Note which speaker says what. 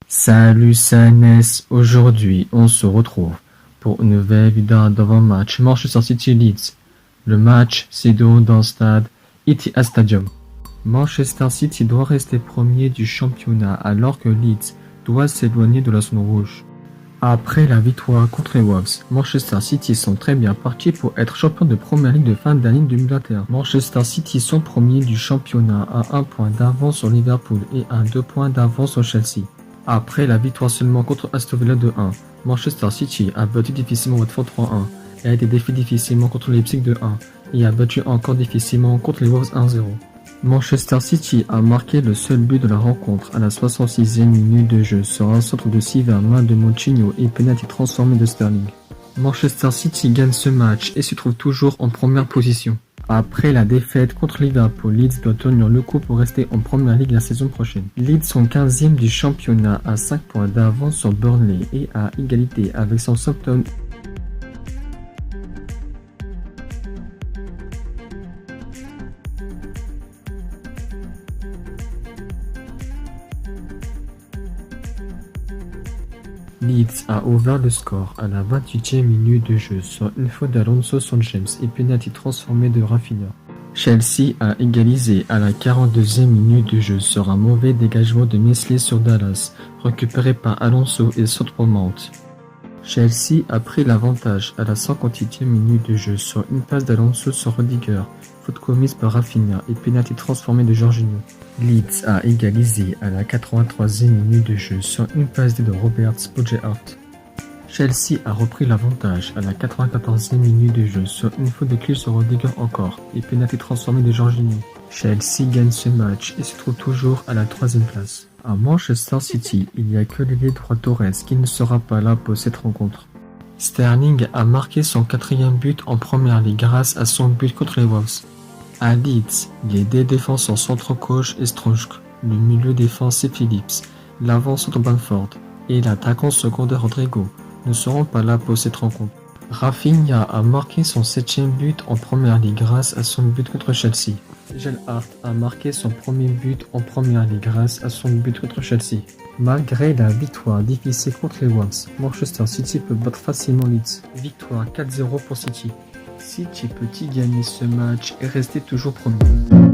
Speaker 1: Salut Sanes, aujourd'hui on se retrouve pour une nouvelle vidéo d'avant-match Manchester City-Leeds. Le match se déroule dans le stade Etihad Stadium. Manchester City doit rester premier du championnat alors que Leeds doit s'éloigner de la zone rouge. Après la victoire contre les Wolves, Manchester City sont très bien partis pour être champion de première ligue de fin d'année 2021. Manchester City sont premiers du championnat à 1 point d'avance sur Liverpool et à 2 points d'avance sur Chelsea. Après la victoire seulement contre Aston Villa 2-1, Manchester City a battu difficilement Watford 3-1 et a été défié difficilement contre Leipzig 2-1 et a battu encore difficilement contre les Wolves 1-0. Manchester City a marqué le seul but de la rencontre à la 66e minute de jeu sur un centre de Silva, main de Moutinho et pénalty transformé de Sterling. Manchester City gagne ce match et se trouve toujours en première position. Après la défaite contre Liverpool, Leeds doit tenir le coup pour rester en première ligue la saison prochaine. Leeds sont 15e du championnat à 5 points d'avance sur Burnley et à égalité avec Southampton. Leeds a ouvert le score à la 28e minute de jeu sur une faute d'Alonso sur James et pénalty transformé de Rafinha. Chelsea a égalisé à la 42e minute de jeu sur un mauvais dégagement de Meslier sur Dallas, récupéré par Alonso et saute pour Mount. Chelsea a pris l'avantage à la 58e minute de jeu sur une passe d'Alonso sur Rudiger, faute commise par Rafinha et pénalty transformé de Jorginho. Leeds a égalisé à la 83e minute de jeu sur une passe de Roberts pour Gerrard. Chelsea a repris l'avantage à la 94e minute de jeu sur une faute de clé sur Rudiger encore et pénalty transformé de Jorginho. Chelsea gagne ce match et se trouve toujours à la 3e place. À Manchester City, il n'y a que l'ailier droit Torres qui ne sera pas là pour cette rencontre. Sterling a marqué son 4e but en première ligue grâce à son but contre les Wolves. À Leeds, les deux défenseurs centre-gauche et Strunsk, le milieu défensif Phillips, l'avant centre Bamford et l'attaquant secondaire Rodrigo ne seront pas là pour cette rencontre. Rafinha a marqué son 7e but en première ligue grâce à son but contre Chelsea. Gerrard a marqué son premier but en première ligue grâce à son but contre Chelsea. Malgré la victoire difficile contre les Wolves, Manchester City peut battre facilement Leeds. Victoire 4-0 pour City. City peut-il gagner ce match et rester toujours premier?